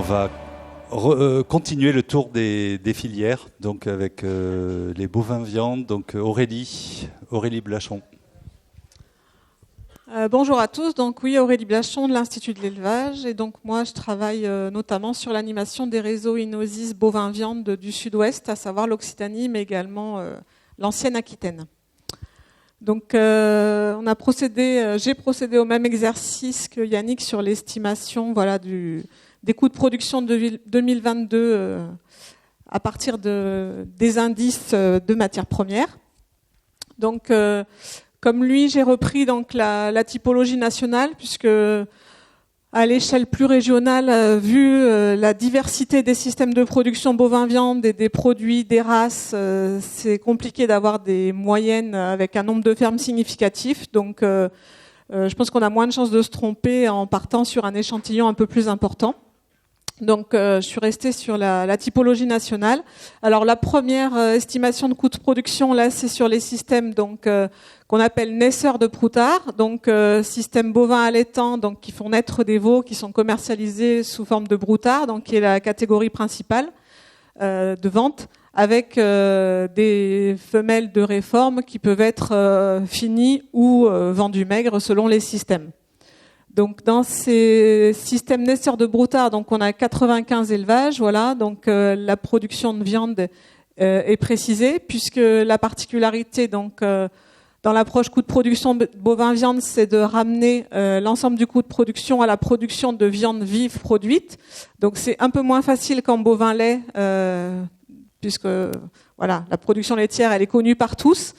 va continuer le tour des filières, donc avec les bovins viande, donc Aurélie Blachon. Bonjour à tous, donc oui, Aurélie Blachon de l'Institut de l'élevage, et donc moi je travaille notamment sur l'animation des réseaux Inosis bovins viande du sud-ouest, à savoir l'Occitanie, mais également l'ancienne Aquitaine. Donc j'ai procédé au même exercice que Yannick sur l'estimation des coûts de production de 2022 à partir des indices de matières premières. Donc comme lui, j'ai repris donc la typologie nationale, puisque à l'échelle plus régionale, vu la diversité des systèmes de production bovin-viande et des produits, des races, c'est compliqué d'avoir des moyennes avec un nombre de fermes significatif. Donc je pense qu'on a moins de chances de se tromper en partant sur un échantillon un peu plus important. Donc je suis restée sur la typologie nationale. Alors la première estimation de coût de production, là, c'est sur les systèmes qu'on appelle naisseurs de broutards, donc systèmes bovins allaitants, donc qui font naître des veaux qui sont commercialisés sous forme de broutards, donc qui est la catégorie principale de vente, avec des femelles de réforme qui peuvent être finies ou vendues maigres selon les systèmes. Donc dans ces systèmes naisseurs de broutards, donc on a 95 élevages, voilà. Donc la production de viande est précisée, puisque la particularité dans l'approche coût de production bovin viande, c'est de ramener l'ensemble du coût de production à la production de viande vive produite. Donc c'est un peu moins facile qu'en bovin lait, puisque voilà, la production laitière elle est connue par tous.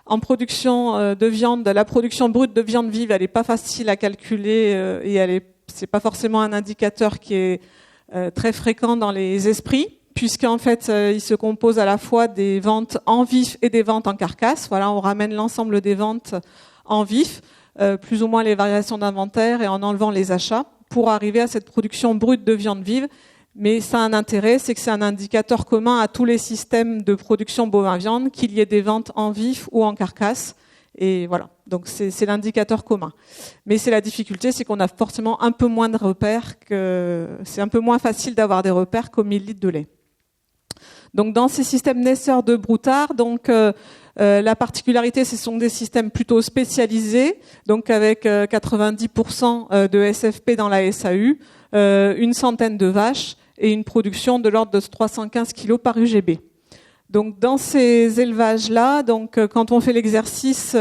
En production de viande, la production brute de viande vive, elle n'est pas facile à calculer et c'est pas forcément un indicateur qui est très fréquent dans les esprits, puisqu'en fait, il se compose à la fois des ventes en vif et des ventes en carcasse. Voilà, on ramène l'ensemble des ventes en vif, plus ou moins les variations d'inventaire et en enlevant les achats pour arriver à cette production brute de viande vive. Mais ça a un intérêt, c'est que c'est un indicateur commun à tous les systèmes de production bovin-viande, qu'il y ait des ventes en vif ou en carcasse. Et voilà, donc c'est l'indicateur commun. Mais c'est la difficulté, c'est qu'on a forcément un peu moins de repères, c'est un peu moins facile d'avoir des repères qu'au 1000 litres de lait. Donc dans ces systèmes naisseurs de broutards, donc la particularité, ce sont des systèmes plutôt spécialisés, donc avec 90% de SFP dans la SAU, une centaine de vaches et une production de l'ordre de 315 kg par UGB. Donc dans ces élevages-là, donc quand on fait l'exercice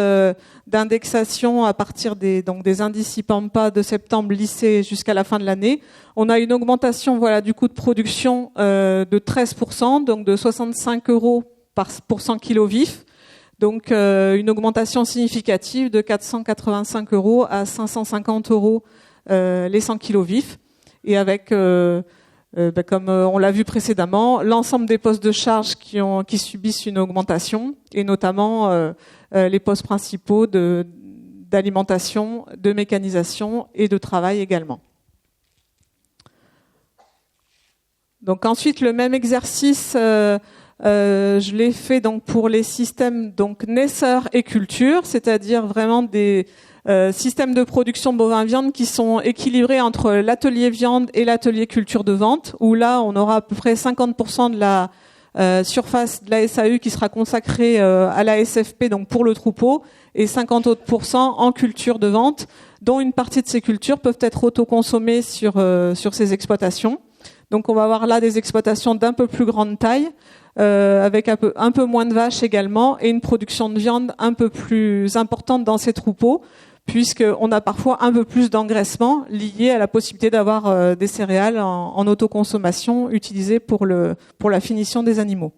d'indexation à partir des indices IPAMPA de septembre lycée jusqu'à la fin de l'année, on a une augmentation du coût de production de 13%, donc de 65 € pour 100 kg vif. Donc une augmentation significative de 485 € à 550 € les 100 kg vifs. Et avec, comme on l'a vu précédemment, l'ensemble des postes de charge qui subissent une augmentation, et notamment les postes principaux d'alimentation, de mécanisation et de travail également. Donc ensuite, le même exercice, je l'ai fait donc pour les systèmes naisseurs et culture, c'est-à-dire vraiment des systèmes de production bovin-viande qui sont équilibrés entre l'atelier viande et l'atelier culture de vente, où là, on aura à peu près 50% de la surface de la SAU qui sera consacrée à la SFP, donc pour le troupeau, et 50 autres % en culture de vente, dont une partie de ces cultures peuvent être autoconsommées sur ces exploitations. Donc on va avoir là des exploitations d'un peu plus grande taille, avec un peu moins de vaches également, et une production de viande un peu plus importante dans ces troupeaux, puisqu'on a parfois un peu plus d'engraissement lié à la possibilité d'avoir des céréales en autoconsommation utilisées pour la finition des animaux.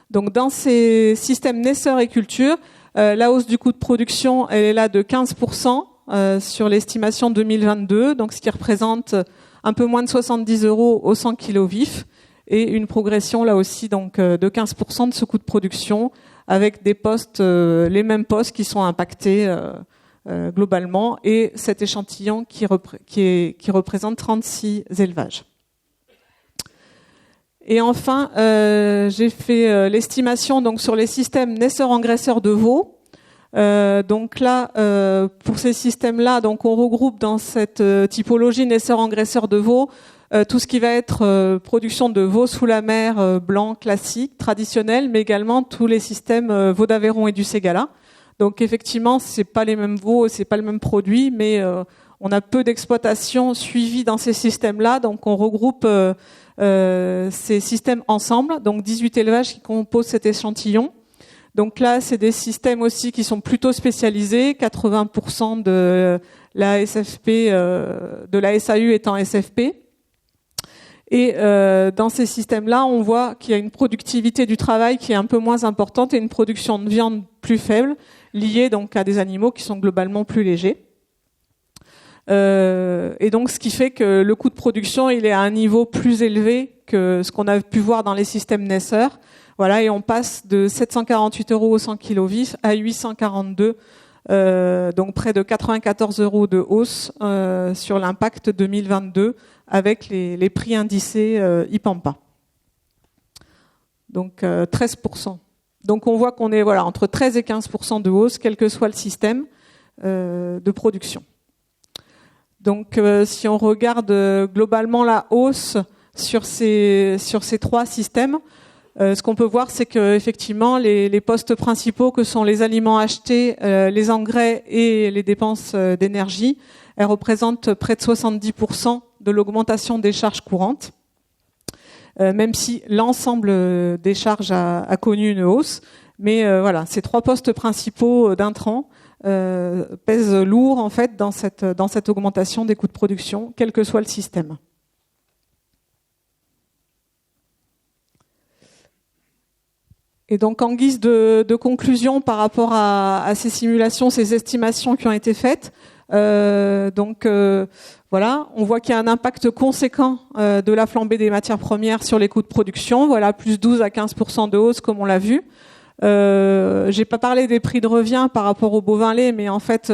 Donc dans ces systèmes naisseurs et culture, la hausse du coût de production elle est là de 15% sur l'estimation 2022, donc ce qui représente un peu moins de 70 € au 100 kg vif, et une progression là aussi donc de 15% de ce coût de production, avec des postes, les mêmes postes qui sont impactés globalement, et cet échantillon qui représente 36 élevages. Et enfin, j'ai fait l'estimation donc sur les systèmes naisseurs-engraisseurs de veaux. Donc là, pour ces systèmes-là, donc on regroupe dans cette typologie naisseurs-engraisseurs de veaux tout ce qui va être production de veau sous la mer blanc classique, traditionnel, mais également tous les systèmes veau d'Aveyron et du Ségala. Donc effectivement, c'est pas les mêmes veaux, c'est pas le même produit, mais on a peu d'exploitation suivie dans ces systèmes-là, donc on regroupe ces systèmes ensemble, donc 18 élevages qui composent cet échantillon. Donc là, c'est des systèmes aussi qui sont plutôt spécialisés, 80% de la SFP, de la SAU étant SFP. Et dans ces systèmes-là, on voit qu'il y a une productivité du travail qui est un peu moins importante et une production de viande plus faible, liée donc à des animaux qui sont globalement plus légers. Et donc, ce qui fait que le coût de production, il est à un niveau plus élevé que ce qu'on a pu voir dans les systèmes Nesser. Voilà, et on passe de 748 € au 100 kg vif à 842, donc près de 94 € de hausse sur l'impact 2022 avec les prix indicés IPAMPA. Donc 13%. Donc on voit qu'on est entre 13 et 15% de hausse, quel que soit le système de production. Donc si on regarde globalement la hausse sur ces trois systèmes, ce qu'on peut voir, c'est que effectivement les postes principaux que sont les aliments achetés, les engrais et les dépenses d'énergie, elles représentent près de 70% de l'augmentation des charges courantes, même si l'ensemble des charges a connu une hausse. Mais ces trois postes principaux d'intrants pèsent lourd en fait dans cette augmentation des coûts de production, quel que soit le système. Et donc, en guise de conclusion par rapport à ces simulations, ces estimations qui ont été faites, on voit qu'il y a un impact conséquent de la flambée des matières premières sur les coûts de production. Voilà, plus 12 à 15% de hausse, comme on l'a vu. J'ai pas parlé des prix de revient par rapport au bovin lait, mais en fait,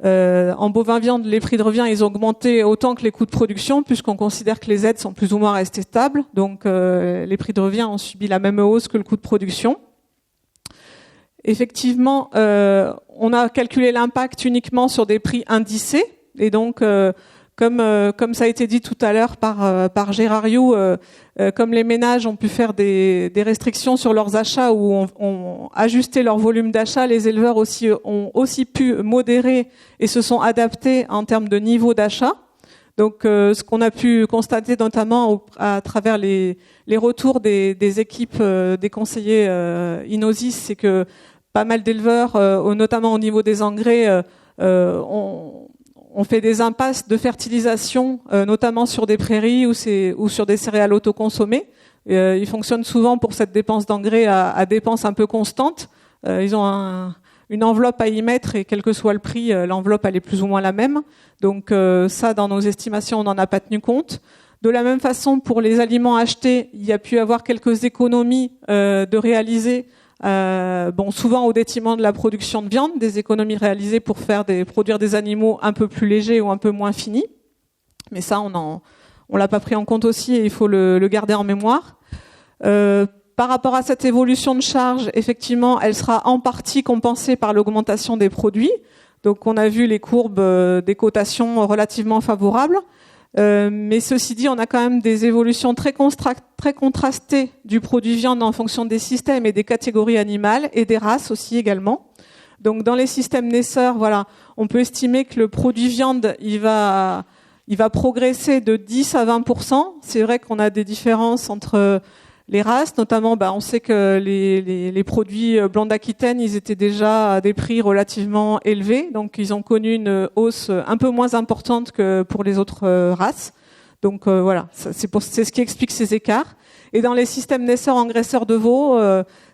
en bovin viande, les prix de revient, ils ont augmenté autant que les coûts de production, puisqu'on considère que les aides sont plus ou moins restées stables. Donc, les prix de revient ont subi la même hausse que le coût de production. Effectivement, on a calculé l'impact uniquement sur des prix indicés. Et donc, comme ça a été dit tout à l'heure par Gérard You, comme les ménages ont pu faire des restrictions sur leurs achats ou ont ajusté leur volume d'achat, les éleveurs ont aussi pu modérer et se sont adaptés en termes de niveau d'achat. Donc, ce qu'on a pu constater notamment à travers les retours des équipes des conseillers Inosis, c'est que pas mal d'éleveurs, notamment au niveau des engrais, on fait des impasses de fertilisation, notamment sur des prairies ou sur des céréales autoconsommées. Ils fonctionnent souvent pour cette dépense d'engrais à dépense un peu constante. Ils ont une enveloppe à y mettre et quel que soit le prix, l'enveloppe elle est plus ou moins la même. Donc ça, dans nos estimations, on n'en a pas tenu compte. De la même façon, pour les aliments achetés, il y a pu avoir quelques économies de réaliser. Souvent au détriment de la production de viande, des économies réalisées pour produire des animaux un peu plus légers ou un peu moins finis. Mais ça, on l'a pas pris en compte aussi et il faut le garder en mémoire. Par rapport à cette évolution de charge, effectivement, elle sera en partie compensée par l'augmentation des produits. Donc, on a vu les courbes des cotations relativement favorables. Mais ceci dit, on a quand même des évolutions très contrastées du produit viande en fonction des systèmes et des catégories animales et des races aussi également. Donc dans les systèmes Nesser, on peut estimer que le produit viande, il va progresser de 10 à 20%. C'est vrai qu'on a des différences entre les races, notamment, on sait que les produits blancs d'Aquitaine, ils étaient déjà à des prix relativement élevés, donc ils ont connu une hausse un peu moins importante que pour les autres races. Donc c'est ce qui explique ces écarts. Et dans les systèmes naisseurs engraisseurs de veaux,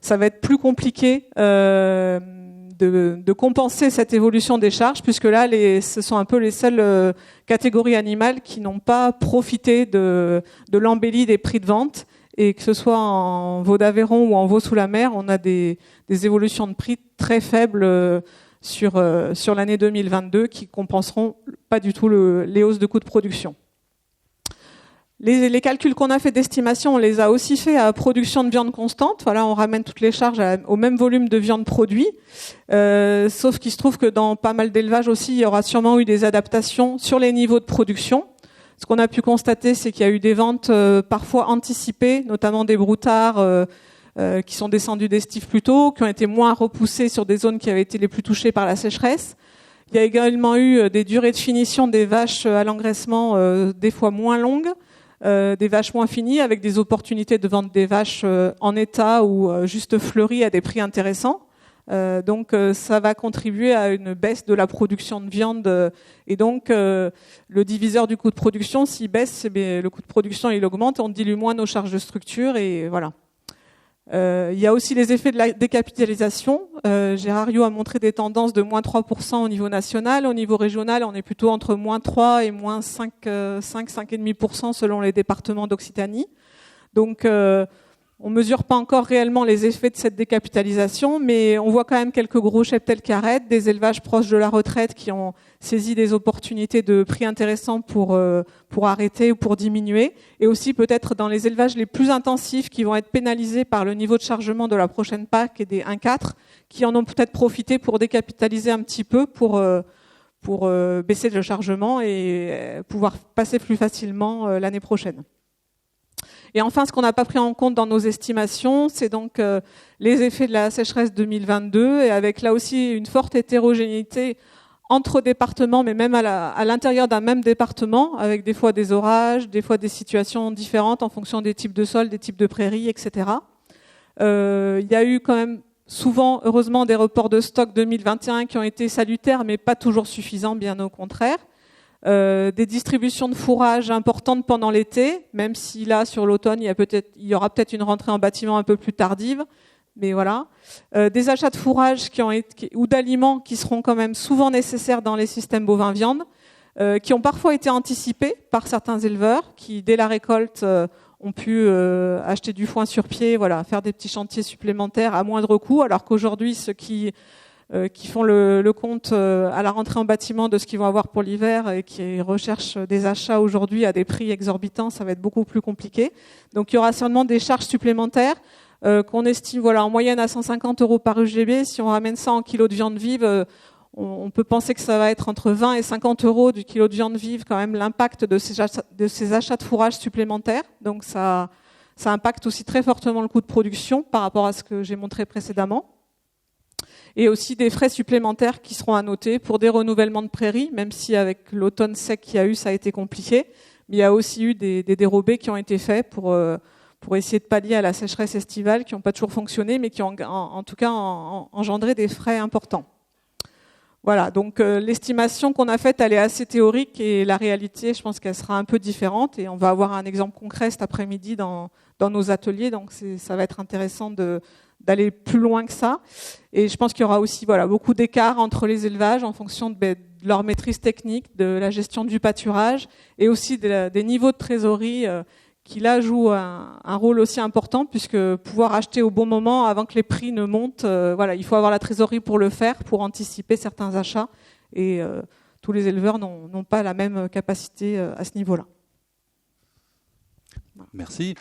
ça va être plus compliqué de compenser cette évolution des charges, puisque là, ce sont un peu les seules catégories animales qui n'ont pas profité de l'embellie des prix de vente. Et que ce soit en veau d'Aveyron ou en veau sous la mer, on a des évolutions de prix très faibles sur l'année 2022 qui compenseront pas du tout les hausses de coûts de production. Les calculs qu'on a fait d'estimation, on les a aussi fait à production de viande constante. Voilà, on ramène toutes les charges au même volume de viande produit. Sauf qu'il se trouve que dans pas mal d'élevages aussi, il y aura sûrement eu des adaptations sur les niveaux de production. Ce qu'on a pu constater, c'est qu'il y a eu des ventes parfois anticipées, notamment des broutards qui sont descendus d'estive plus tôt, qui ont été moins repoussés sur des zones qui avaient été les plus touchées par la sécheresse. Il y a également eu des durées de finition des vaches à l'engraissement des fois moins longues, des vaches moins finies, avec des opportunités de vendre des vaches en état ou juste fleuries à des prix intéressants. Donc ça va contribuer à une baisse de la production de viande et donc le diviseur du coût de production, s'il baisse, le coût de production il augmente, on dilue moins nos charges de structure et voilà. Il y a aussi les effets de la décapitalisation. Gérard Riou a montré des tendances de moins 3% au niveau national. Au niveau régional, on est plutôt entre moins 3 et moins 5,5% selon les départements d'Occitanie. Donc on ne mesure pas encore réellement les effets de cette décapitalisation, mais on voit quand même quelques gros cheptels qui arrêtent, des élevages proches de la retraite qui ont saisi des opportunités de prix intéressants pour arrêter ou pour diminuer, et aussi peut-être dans les élevages les plus intensifs qui vont être pénalisés par le niveau de chargement de la prochaine PAC et des 1,4, qui en ont peut-être profité pour décapitaliser un petit peu, pour baisser le chargement et pouvoir passer plus facilement l'année prochaine. Et enfin, ce qu'on n'a pas pris en compte dans nos estimations, c'est donc les effets de la sécheresse 2022, et avec là aussi une forte hétérogénéité entre départements, mais même à l'intérieur d'un même département, avec des fois des orages, des fois des situations différentes en fonction des types de sols, des types de prairies, etc. Il y a eu quand même souvent, heureusement, des reports de stock 2021 qui ont été salutaires, mais pas toujours suffisants, bien au contraire. Des distributions de fourrage importantes pendant l'été, même si là, sur l'automne, il y aura peut-être une rentrée en bâtiment un peu plus tardive, mais voilà. Des achats de fourrage ou d'aliments qui seront quand même souvent nécessaires dans les systèmes bovins-viande, qui ont parfois été anticipés par certains éleveurs, qui, dès la récolte, ont pu acheter du foin sur pied, voilà, faire des petits chantiers supplémentaires à moindre coût, alors qu'aujourd'hui, ceux qui font le compte à la rentrée en bâtiment de ce qu'ils vont avoir pour l'hiver et qui recherchent des achats aujourd'hui à des prix exorbitants, ça va être beaucoup plus compliqué. Donc il y aura certainement des charges supplémentaires qu'on estime en moyenne à 150 € par UGB. Si on ramène ça en kilos de viande vive, on peut penser que ça va être entre 20 et 50 € du kilo de viande vive quand même l'impact de ces achats de fourrage supplémentaires. Donc ça impacte aussi très fortement le coût de production par rapport à ce que j'ai montré précédemment. Et aussi des frais supplémentaires qui seront à noter pour des renouvellements de prairies, même si avec l'automne sec qu'il y a eu, ça a été compliqué. Mais il y a aussi eu des dérobés qui ont été faits pour essayer de pallier à la sécheresse estivale, qui n'ont pas toujours fonctionné, mais qui ont en tout cas engendré des frais importants. Voilà, donc l'estimation qu'on a faite, elle est assez théorique, et la réalité, je pense qu'elle sera un peu différente, et on va avoir un exemple concret cet après-midi dans nos ateliers, donc ça va être intéressant d'aller plus loin que ça. Et je pense qu'il y aura aussi beaucoup d'écarts entre les élevages en fonction de leur maîtrise technique, de la gestion du pâturage, et aussi des niveaux de trésorerie qui là jouent un rôle aussi important, puisque pouvoir acheter au bon moment avant que les prix ne montent, il faut avoir la trésorerie pour le faire, pour anticiper certains achats, et tous les éleveurs n'ont pas la même capacité à ce niveau-là. Merci.